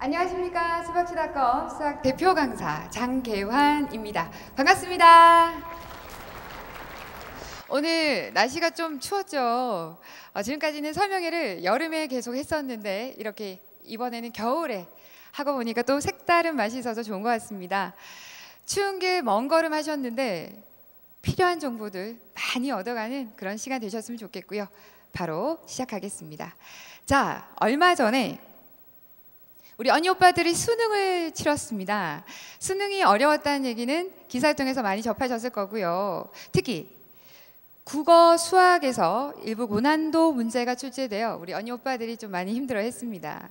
안녕하십니까. 수박치닷컴 수학 대표 강사 장계환입니다. 반갑습니다. 오늘 날씨가 좀 추웠죠. 지금까지는 설명회를 여름에 계속 했었는데 이렇게 이번에는 겨울에 하고 보니까 또 색다른 맛이 있어서 좋은 것 같습니다. 추운 길 먼 걸음 하셨는데 필요한 정보들 많이 얻어가는 그런 시간 되셨으면 좋겠고요. 바로 시작하겠습니다. 자, 얼마 전에 우리 언니 오빠들이 수능을 치렀습니다. 수능이 어려웠다는 얘기는 기사를 통해서 많이 접하셨을 거고요. 특히 국어, 수학에서 일부 고난도 문제가 출제되어 우리 언니 오빠들이 좀 많이 힘들어했습니다.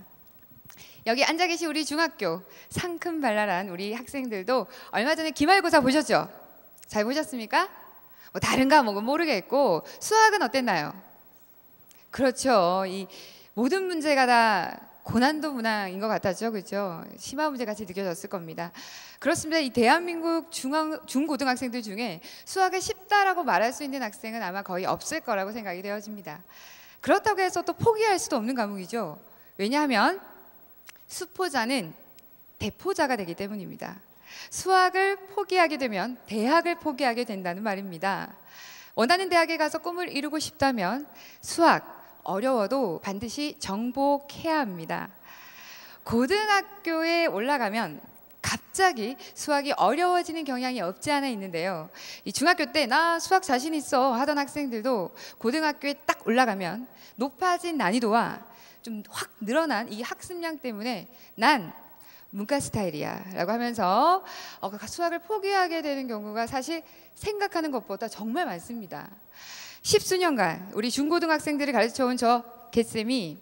여기 앉아 계신 우리 중학교 상큼발랄한 우리 학생들도 얼마 전에 기말고사 보셨죠? 잘 보셨습니까? 뭐 다른 과목은 모르겠고 수학은 어땠나요? 그렇죠. 이 모든 문제가 다 고난도 문항인 것 같았죠, 그렇죠? 심화 문제 같이 느껴졌을 겁니다. 그렇습니다. 이 대한민국 중고등학생들 중에 수학이 쉽다라고 말할 수 있는 학생은 아마 거의 없을 거라고 생각이 되어집니다. 그렇다고 해서 또 포기할 수도 없는 과목이죠. 왜냐하면 수포자는 대포자가 되기 때문입니다. 수학을 포기하게 되면 대학을 포기하게 된다는 말입니다. 원하는 대학에 가서 꿈을 이루고 싶다면 수학, 어려워도 반드시 정복해야 합니다. 고등학교에 올라가면 갑자기 수학이 어려워지는 경향이 없지 않아 있는데요. 이 중학교 때 나 수학 자신 있어 하던 학생들도 고등학교에 딱 올라가면 높아진 난이도와 좀 확 늘어난 이 학습량 때문에 난 문과 스타일이야 라고 하면서 수학을 포기하게 되는 경우가 사실 생각하는 것보다 정말 많습니다. 십수년간 우리 중고등학생들을 가르쳐온 저 개쌤이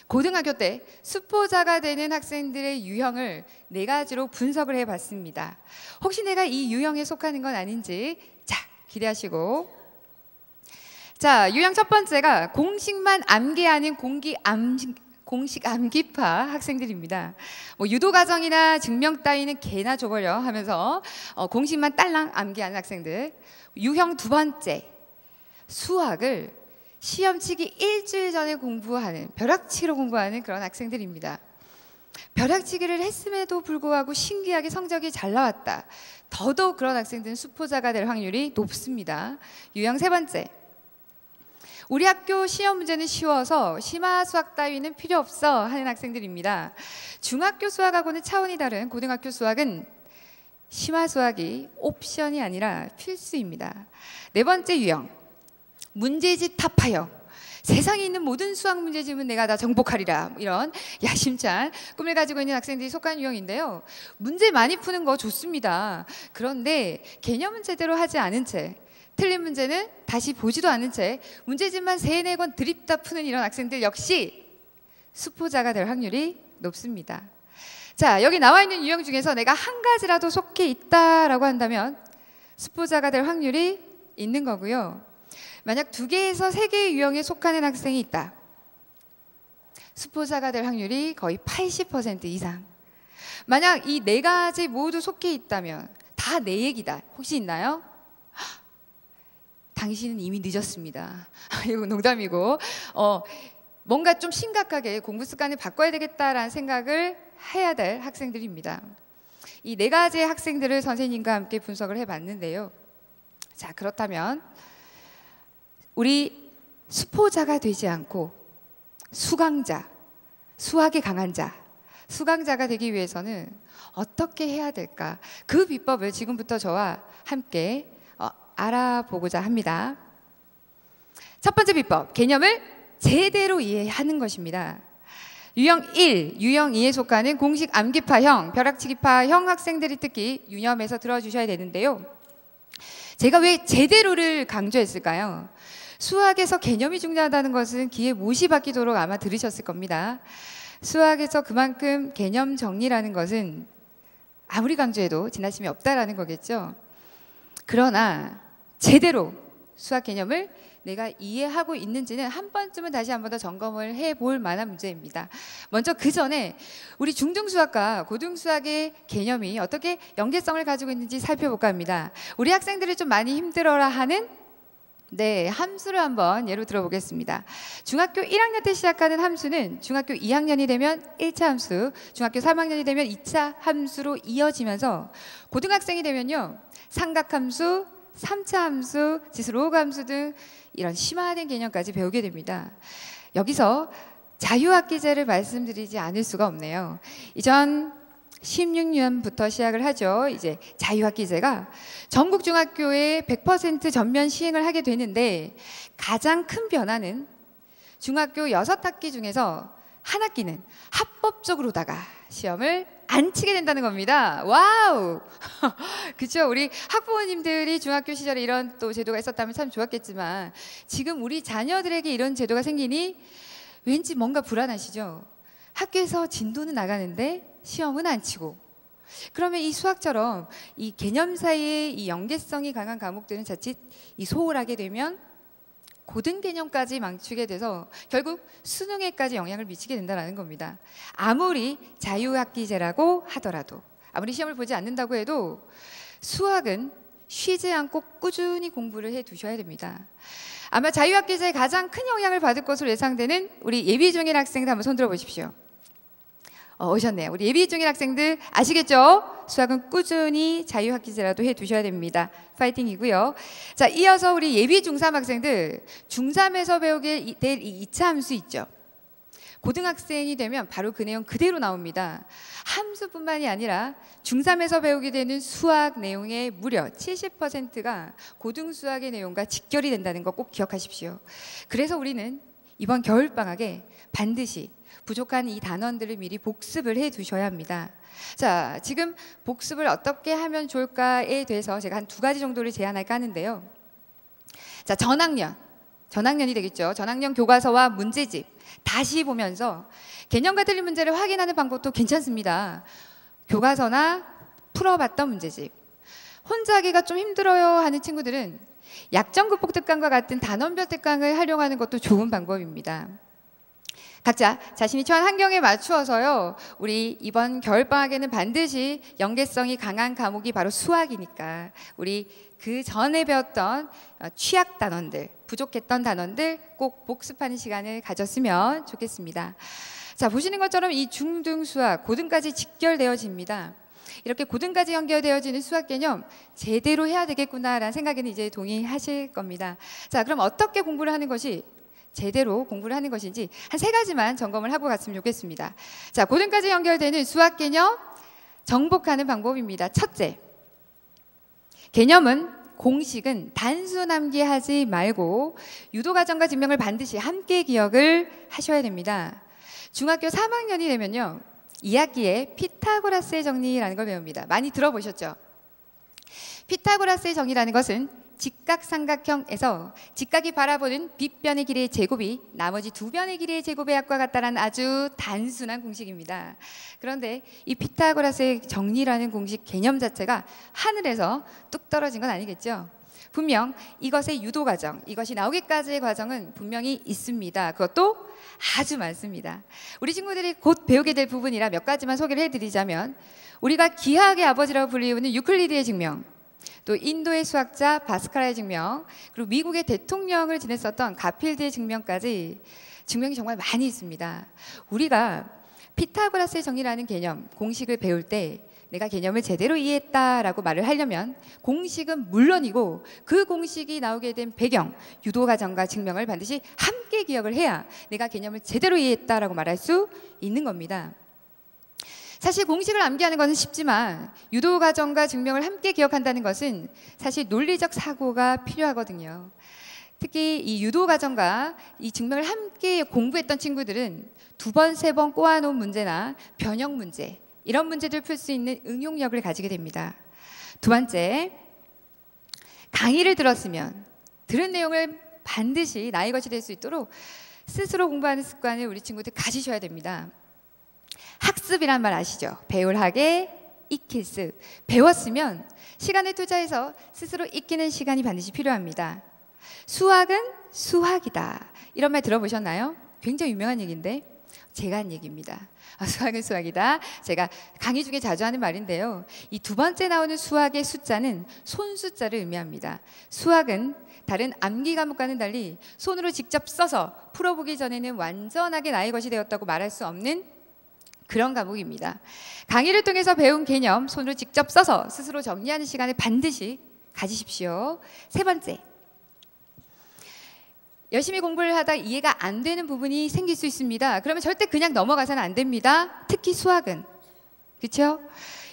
고등학교 때 수포자가 되는 학생들의 유형을 4가지로 분석을 해봤습니다. 혹시 내가 이 유형에 속하는 건 아닌지 자 기대하시고, 자 유형 첫 번째가 공식만 암기하는 공식 암기파 학생들입니다. 뭐 유도 과정이나 증명 따위는 개나 줘버려 하면서 공식만 딸랑 암기하는 학생들. 유형 두 번째, 수학을 시험 치기 일주일 전에 공부하는, 벼락치기로 공부하는 그런 학생들입니다. 벼락치기를 했음에도 불구하고 신기하게 성적이 잘 나왔다. 더더욱 그런 학생들은 수포자가 될 확률이 높습니다. 유형 세 번째, 우리 학교 시험 문제는 쉬워서 심화 수학 따위는 필요 없어 하는 학생들입니다. 중학교 수학하고는 차원이 다른 고등학교 수학은 심화 수학이 옵션이 아니라 필수입니다. 네 번째 유형, 문제집 타파형. 세상에 있는 모든 수학 문제집은 내가 다 정복하리라, 이런 야심찬 꿈을 가지고 있는 학생들이 속한 유형인데요. 문제 많이 푸는 거 좋습니다. 그런데 개념은 제대로 하지 않은 채, 틀린 문제는 다시 보지도 않은 채 문제집만 3-4권 드립다 푸는 이런 학생들 역시 수포자가 될 확률이 높습니다. 자, 여기 나와 있는 유형 중에서 내가 한 가지라도 속해 있다라고 한다면 수포자가 될 확률이 있는 거고요. 만약 2개에서 3개의 유형에 속하는 학생이 있다, 수포자가 될 확률이 거의 80% 이상. 만약 이 4가지 모두 속해 있다면 다 내 얘기다. 혹시 있나요? 당신은 이미 늦었습니다. 이거 농담이고, 뭔가 좀 심각하게 공부 습관을 바꿔야 되겠다라는 생각을 해야 될 학생들입니다. 이 4가지의 학생들을 선생님과 함께 분석을 해봤는데요. 자, 그렇다면 우리 수포자가 되지 않고 수강자, 수학에 강한 자, 수강자가 되기 위해서는 어떻게 해야 될까? 그 비법을 지금부터 저와 함께 알아보고자 합니다. 첫 번째 비법, 개념을 제대로 이해하는 것입니다. 유형 1, 유형 2에 속하는 공식 암기파형, 벼락치기파형 학생들이 특히 유념해서 들어주셔야 되는데요. 제가 왜 제대로를 강조했을까요? 수학에서 개념이 중요하다는 것은 귀에 못이 박히도록 아마 들으셨을 겁니다. 수학에서 그만큼 개념 정리라는 것은 아무리 강조해도 지나침이 없다라는 거겠죠. 그러나 제대로 수학 개념을 내가 이해하고 있는지는 한 번쯤은 다시 한 번 더 점검을 해볼 만한 문제입니다. 먼저 그 전에 우리 중등수학과 고등수학의 개념이 어떻게 연계성을 가지고 있는지 살펴볼까 합니다. 우리 학생들이 좀 많이 힘들어라 하는 네, 함수를 한번 예로 들어보겠습니다. 중학교 1학년 때 시작하는 함수는 중학교 2학년이 되면 1차 함수, 중학교 3학년이 되면 2차 함수로 이어지면서 고등학생이 되면요, 삼각함수, 3차 함수, 지수로그 함수 등 이런 심화된 개념까지 배우게 됩니다. 여기서 자유학기제를 말씀드리지 않을 수가 없네요. 2016년부터 시작을 하죠. 이제 자유학기제가 전국 중학교에 100% 전면 시행을 하게 되는데, 가장 큰 변화는 중학교 6학기 중에서 한 학기는 합법적으로다가 시험을 안 치게 된다는 겁니다. 와우! 그렇죠. 우리 학부모님들이 중학교 시절에 이런 또 제도가 있었다면 참 좋았겠지만, 지금 우리 자녀들에게 이런 제도가 생기니 왠지 뭔가 불안하시죠? 학교에서 진도는 나가는데 시험은 안 치고, 그러면 이 수학처럼 이 개념 사이에 이 연계성이 강한 과목들은 자칫 이 소홀하게 되면 고등 개념까지 망치게 돼서 결국 수능에까지 영향을 미치게 된다는 겁니다. 아무리 자유학기제라고 하더라도, 아무리 시험을 보지 않는다고 해도 수학은 쉬지 않고 꾸준히 공부를 해 두셔야 됩니다. 아마 자유학기제에 가장 큰 영향을 받을 것으로 예상되는 우리 예비 중일 학생들 한번 손들어 보십시오. 오셨네요. 우리 예비 중일 학생들 아시겠죠? 수학은 꾸준히 자유학기제라도 해 두셔야 됩니다. 파이팅이고요. 자, 이어서 우리 예비 중3 학생들, 중3에서 배우게 될 이 2차 함수 있죠. 고등학생이 되면 바로 그 내용 그대로 나옵니다. 함수뿐만이 아니라 중3에서 배우게 되는 수학 내용의 무려 70%가 고등수학의 내용과 직결이 된다는 거 꼭 기억하십시오. 그래서 우리는 이번 겨울방학에 반드시 부족한 이 단원들을 미리 복습을 해 두셔야 합니다. 자, 지금 복습을 어떻게 하면 좋을까에 대해서 제가 한 2가지 정도를 제안할까 하는데요. 자, 전학년이 되겠죠. 전학년 교과서와 문제집 다시 보면서 개념과 틀린 문제를 확인하는 방법도 괜찮습니다. 교과서나 풀어봤던 문제집, 혼자 하기가 좀 힘들어요 하는 친구들은 약점 극복 특강과 같은 단원별 특강을 활용하는 것도 좋은 방법입니다. 각자 자신이 처한 환경에 맞추어서요, 우리 이번 겨울방학에는 반드시 연계성이 강한 과목이 바로 수학이니까 우리 그 전에 배웠던 취약 단원들, 부족했던 단원들 꼭 복습하는 시간을 가졌으면 좋겠습니다. 자, 보시는 것처럼 이 중등 수학, 고등까지 직결되어집니다. 이렇게 고등까지 연결되어지는 수학 개념 제대로 해야 되겠구나라는 생각에는 이제 동의하실 겁니다. 자, 그럼 어떻게 공부를 하는 것이 제대로 공부를 하는 것인지 한 3가지만 점검을 하고 갔으면 좋겠습니다. 자, 고등까지 연결되는 수학 개념 정복하는 방법입니다. 첫째, 개념은 공식은 단순 암기하지 말고 유도과정과 증명을 반드시 함께 기억을 하셔야 됩니다. 중학교 3학년이 되면요, 2학기에 피타고라스의 정리라는 걸 배웁니다. 많이 들어보셨죠? 피타고라스의 정리라는 것은 직각삼각형에서 직각이 바라보는 빗변의 길이의 제곱이 나머지 2변의 길이의 제곱의 합과 같다라는 아주 단순한 공식입니다. 그런데 이 피타고라스의 정리라는 공식 개념 자체가 하늘에서 뚝 떨어진 건 아니겠죠? 분명 이것의 유도 과정, 이것이 나오기까지의 과정은 분명히 있습니다. 그것도 아주 많습니다. 우리 친구들이 곧 배우게 될 부분이라 몇 가지만 소개를 해드리자면, 우리가 기하학의 아버지라고 불리우는 유클리드의 증명, 또 인도의 수학자 바스칼라의 증명, 그리고 미국의 대통령을 지냈었던 가필드의 증명까지 증명이 정말 많이 있습니다. 우리가 피타고라스의 정리라는 개념, 공식을 배울 때 내가 개념을 제대로 이해했다라고 말을 하려면 공식은 물론이고 그 공식이 나오게 된 배경, 유도과정과 증명을 반드시 함께 기억을 해야 내가 개념을 제대로 이해했다라고 말할 수 있는 겁니다. 사실 공식을 암기하는 것은 쉽지만 유도과정과 증명을 함께 기억한다는 것은 사실 논리적 사고가 필요하거든요. 특히 이 유도과정과 이 증명을 함께 공부했던 친구들은 2번, 3번 꼬아놓은 문제나 변형 문제, 이런 문제들 풀 수 있는 응용력을 가지게 됩니다. 2번째, 강의를 들었으면 들은 내용을 반드시 나의 것이 될 수 있도록 스스로 공부하는 습관을 우리 친구들 가지셔야 됩니다. 학습이란 말 아시죠? 배울하게 익힐스. 배웠으면 시간을 투자해서 스스로 익히는 시간이 반드시 필요합니다. 수학은 수학이다, 이런 말 들어보셨나요? 굉장히 유명한 얘기인데 제가 한 얘기입니다. 수학은 수학이다. 제가 강의 중에 자주 하는 말인데요, 이 2번째 나오는 수학의 숫자는 손숫자를 의미합니다. 수학은 다른 암기 과목과는 달리 손으로 직접 써서 풀어보기 전에는 완전하게 나의 것이 되었다고 말할 수 없는 그런 과목입니다. 강의를 통해서 배운 개념 손으로 직접 써서 스스로 정리하는 시간을 반드시 가지십시오. 세 번째, 열심히 공부를 하다 이해가 안 되는 부분이 생길 수 있습니다. 그러면 절대 그냥 넘어가서는 안 됩니다. 특히 수학은. 그렇죠?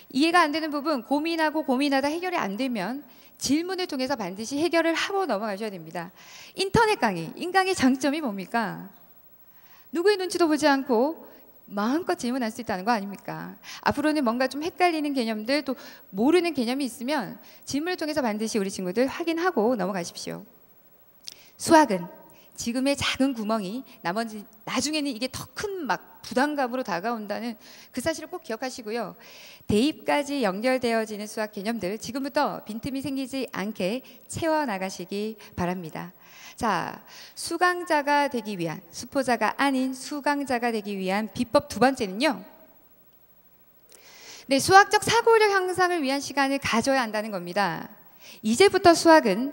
이해가 안 되는 부분 고민하고 고민하다 해결이 안 되면 질문을 통해서 반드시 해결을 하고 넘어가셔야 됩니다. 인터넷 강의, 인강의 장점이 뭡니까? 누구의 눈치도 보지 않고 마음껏 질문할 수 있다는 거 아닙니까? 앞으로는 뭔가 좀 헷갈리는 개념들, 또 모르는 개념이 있으면 질문을 통해서 반드시 우리 친구들 확인하고 넘어가십시오. 수학은 지금의 작은 구멍이 나중에는 이게 더 큰 막 부담감으로 다가온다는 그 사실을 꼭 기억하시고요. 대입까지 연결되어지는 수학 개념들 지금부터 빈틈이 생기지 않게 채워나가시기 바랍니다. 자, 수강자가 되기 위한, 수포자가 아닌 수강자가 되기 위한 비법 두 번째는요. 네, 수학적 사고력 향상을 위한 시간을 가져야 한다는 겁니다. 이제부터 수학은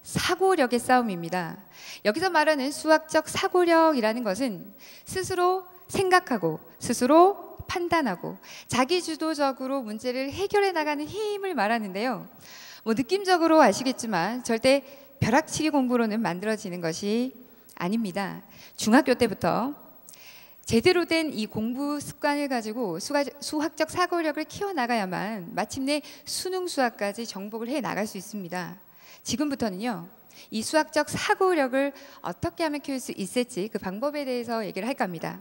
사고력의 싸움입니다. 여기서 말하는 수학적 사고력이라는 것은 스스로 생각하고 스스로 판단하고 자기주도적으로 문제를 해결해 나가는 힘을 말하는데요. 뭐 느낌적으로 아시겠지만 절대 벼락치기 공부로는 만들어지는 것이 아닙니다. 중학교 때부터 제대로 된 이 공부 습관을 가지고 수학적 사고력을 키워나가야만 마침내 수능 수학까지 정복을 해 나갈 수 있습니다. 지금부터는요, 이 수학적 사고력을 어떻게 하면 키울 수 있을지 그 방법에 대해서 얘기를 할까 합니다.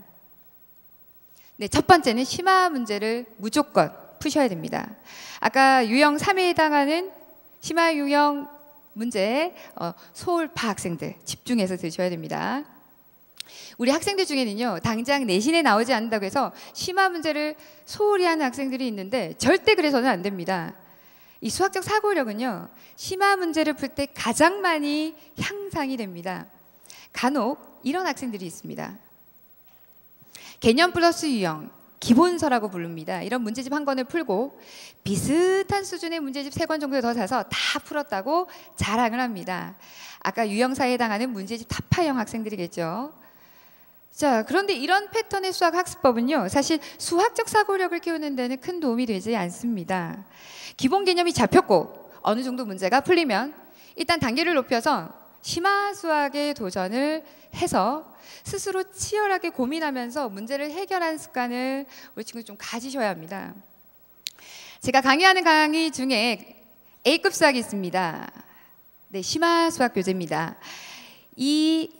네, 첫 번째는 심화 문제를 무조건 푸셔야 됩니다. 아까 유형 3에 해당하는 심화 유형 문제 소홀파 학생들 집중해서 들으셔야 됩니다. 우리 학생들 중에는요, 당장 내신에 나오지 않는다고 해서 심화 문제를 소홀히 하는 학생들이 있는데 절대 그래서는 안 됩니다. 이 수학적 사고력은요, 심화 문제를 풀 때 가장 많이 향상이 됩니다. 간혹 이런 학생들이 있습니다. 개념 플러스 유형, 기본서라고 부릅니다. 이런 문제집 한 권을 풀고 비슷한 수준의 문제집 3권 정도 더 사서 다 풀었다고 자랑을 합니다. 아까 유형사에 해당하는 문제집 타파형 학생들이겠죠. 자, 그런데 이런 패턴의 수학 학습법은요, 사실 수학적 사고력을 키우는 데는 큰 도움이 되지 않습니다. 기본 개념이 잡혔고 어느 정도 문제가 풀리면 일단 단계를 높여서 심화 수학에 도전을 해서 스스로 치열하게 고민하면서 문제를 해결하는 습관을 우리 친구 좀 가지셔야 합니다. 제가 강의하는 강의 중에 A급 수학이 있습니다. 네, 심화 수학 교재입니다. 이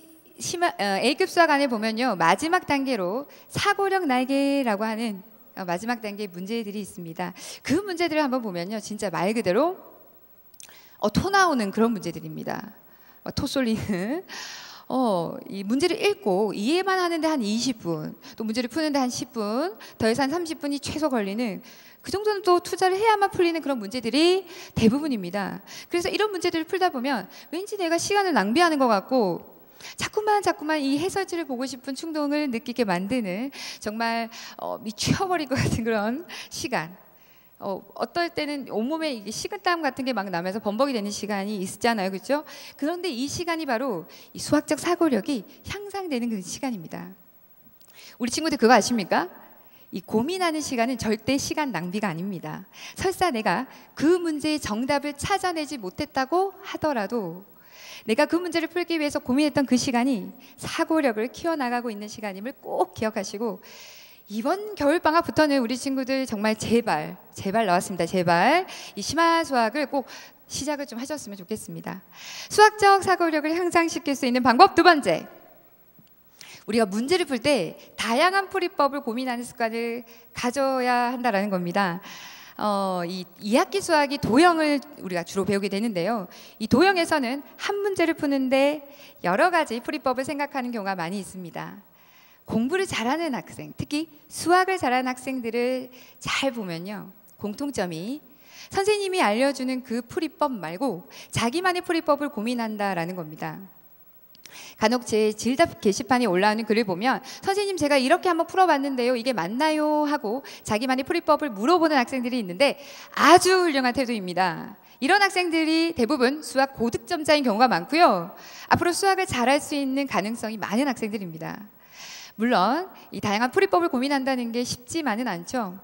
A급 수학 안에 보면요, 마지막 단계로 사고력 날개라고 하는 마지막 단계 문제들이 있습니다. 그 문제들을 한번 보면요, 진짜 말 그대로 토 나오는 그런 문제들입니다. 토 쏠리는 이 문제를 읽고 이해만 하는데 한 20분, 또 문제를 푸는데 한 10분, 더해서 한 30분이 최소 걸리는, 그 정도는 또 투자를 해야만 풀리는 그런 문제들이 대부분입니다. 그래서 이런 문제들을 풀다 보면 왠지 내가 시간을 낭비하는 것 같고 자꾸만 이 해설지를 보고 싶은 충동을 느끼게 만드는, 정말 미쳐버릴 것 같은 그런 시간, 어떨 때는 온몸에 이게 식은땀 같은 게 막 나면서 범벅이 되는 시간이 있잖아요, 그렇죠? 그런데 이 시간이 바로 이 수학적 사고력이 향상되는 그 시간입니다. 우리 친구들 그거 아십니까? 이 고민하는 시간은 절대 시간 낭비가 아닙니다. 설사 내가 그 문제의 정답을 찾아내지 못했다고 하더라도 내가 그 문제를 풀기 위해서 고민했던 그 시간이 사고력을 키워나가고 있는 시간임을 꼭 기억하시고, 이번 겨울방학부터는 우리 친구들 정말 제발 나왔습니다. 제발 이 심화 수학을 꼭 시작을 좀 하셨으면 좋겠습니다. 수학적 사고력을 향상시킬 수 있는 방법 두 번째, 우리가 문제를 풀 때 다양한 풀이법을 고민하는 습관을 가져야 한다는 겁니다. 이 2학기 수학이 도형을 우리가 주로 배우게 되는데요. 이 도형에서는 한 문제를 푸는데 여러 가지 풀이법을 생각하는 경우가 많이 있습니다. 공부를 잘하는 학생, 특히 수학을 잘하는 학생들을 잘 보면요, 공통점이 선생님이 알려주는 그 풀이법 말고 자기만의 풀이법을 고민한다라는 겁니다. 간혹 제 질답 게시판에 올라오는 글을 보면 선생님 제가 이렇게 한번 풀어봤는데요, 이게 맞나요? 하고 자기만의 풀이법을 물어보는 학생들이 있는데 아주 훌륭한 태도입니다. 이런 학생들이 대부분 수학 고득점자인 경우가 많고요. 앞으로 수학을 잘할 수 있는 가능성이 많은 학생들입니다. 물론 이 다양한 풀이법을 고민한다는 게 쉽지만은 않죠.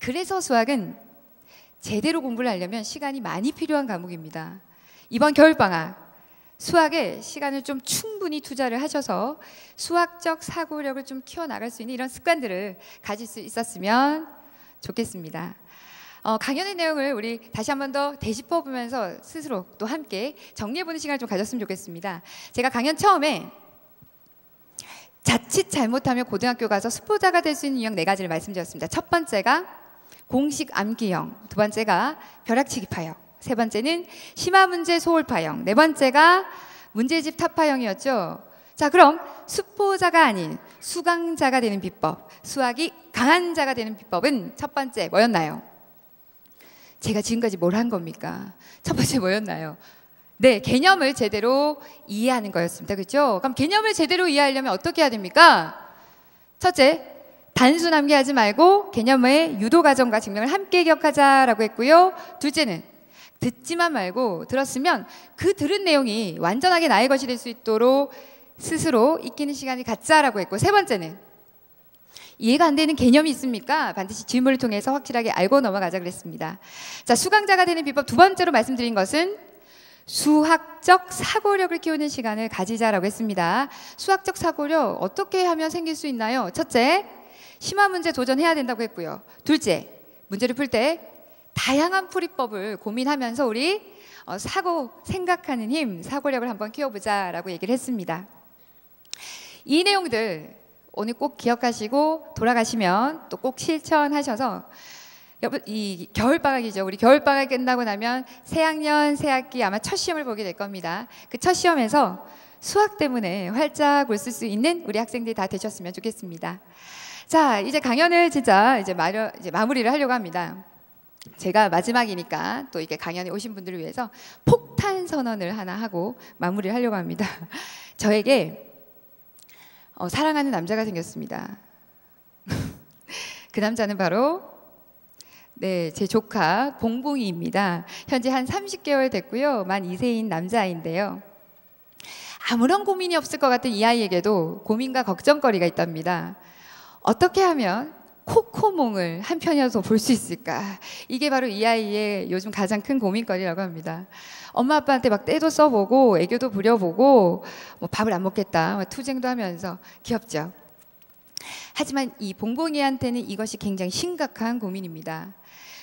그래서 수학은 제대로 공부를 하려면 시간이 많이 필요한 과목입니다. 이번 겨울방학 수학에 시간을 좀 충분히 투자를 하셔서 수학적 사고력을 좀 키워나갈 수 있는 이런 습관들을 가질 수 있었으면 좋겠습니다. 강연의 내용을 우리 다시 한 번 더 되짚어보면서 스스로 또 함께 정리해보는 시간을 좀 가졌으면 좋겠습니다. 제가 강연 처음에 자칫 잘못하면 고등학교 가서 수포자가 될 수 있는 유형 4가지를 말씀드렸습니다. 첫 번째가 공식 암기형, 두 번째가 벼락치기 파형, 세 번째는 심화문제 소홀파형, 네 번째가 문제집 타파형이었죠. 자, 그럼 수포자가 아닌 수강자가 되는 비법, 수학이 강한 자가 되는 비법은 첫 번째 뭐였나요? 제가 지금까지 뭘 한 겁니까? 첫 번째 뭐였나요? 네, 개념을 제대로 이해하는 거였습니다. 그렇죠? 그럼 개념을 제대로 이해하려면 어떻게 해야 됩니까? 첫째, 단순 암기하지 말고 개념의 유도 과정과 증명을 함께 기억하자라고 했고요. 둘째는 듣지만 말고 들었으면 그 들은 내용이 완전하게 나의 것이 될 수 있도록 스스로 익히는 시간을 갖자라고 했고, 세 번째는 이해가 안 되는 개념이 있습니까? 반드시 질문을 통해서 확실하게 알고 넘어가자 그랬습니다. 자, 수강자가 되는 비법 두 번째로 말씀드린 것은 수학적 사고력을 키우는 시간을 가지자라고 했습니다. 수학적 사고력 어떻게 하면 생길 수 있나요? 첫째, 심화문제 도전해야 된다고 했고요. 둘째, 문제를 풀 때 다양한 풀이법을 고민하면서 우리 생각하는 힘, 사고력을 한번 키워보자라고 얘기를 했습니다. 이 내용들 오늘 꼭 기억하시고 돌아가시면 또 꼭 실천하셔서 이 겨울방학이죠. 우리 겨울방학 끝나고 나면 새학년, 새학기 아마 첫 시험을 보게 될 겁니다. 그 첫 시험에서 수학 때문에 활짝 웃을 수 있는 우리 학생들이 다 되셨으면 좋겠습니다. 자, 이제 강연을 진짜 이제 마무리를 하려고 합니다. 제가 마지막이니까 또 이게 강연에 오신 분들을 위해서 폭탄 선언을 하나 하고 마무리를 하려고 합니다. 저에게 사랑하는 남자가 생겼습니다. 그 남자는 바로 제 조카 봉봉이입니다. 현재 한 30개월 됐고요. 만 2세인 남자아이인데요. 아무런 고민이 없을 것 같은 이 아이에게도 고민과 걱정거리가 있답니다. 어떻게 하면 코코몽을 한편이라도 볼 수 있을까? 이게 바로 이 아이의 요즘 가장 큰 고민거리라고 합니다. 엄마 아빠한테 막 떼도 써보고 애교도 부려보고 뭐 밥을 안 먹겠다 투쟁도 하면서 귀엽죠. 하지만 이 봉봉이한테는 이것이 굉장히 심각한 고민입니다.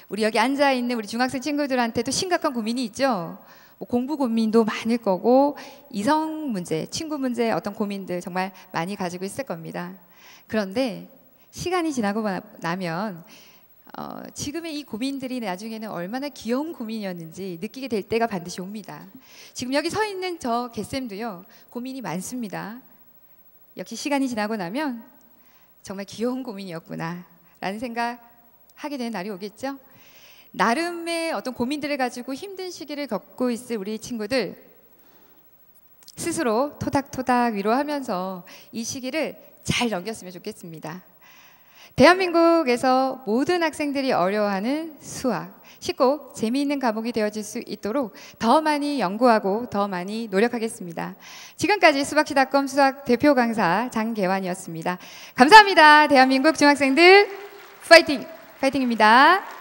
우리 여기 앉아있는 우리 중학생 친구들한테도 심각한 고민이 있죠. 뭐 공부 고민도 많을 거고 이성 문제, 친구 문제 어떤 고민들 정말 많이 가지고 있을 겁니다. 그런데 시간이 지나고 나면 지금의 이 고민들이 나중에는 얼마나 귀여운 고민이었는지 느끼게 될 때가 반드시 옵니다. 지금 여기 서 있는 저 개쌤도요, 고민이 많습니다. 역시 시간이 지나고 나면 정말 귀여운 고민이었구나 라는 생각 하게 되는 날이 오겠죠. 나름의 어떤 고민들을 가지고 힘든 시기를 겪고 있을 우리 친구들 스스로 토닥토닥 위로하면서 이 시기를 잘 넘겼으면 좋겠습니다. 대한민국에서 모든 학생들이 어려워하는 수학, 쉽고 재미있는 과목이 되어질 수 있도록 더 많이 연구하고 더 많이 노력하겠습니다. 지금까지 수박시닷컴 수학 대표 강사 장계환이었습니다. 감사합니다. 대한민국 중학생들 파이팅! 파이팅입니다.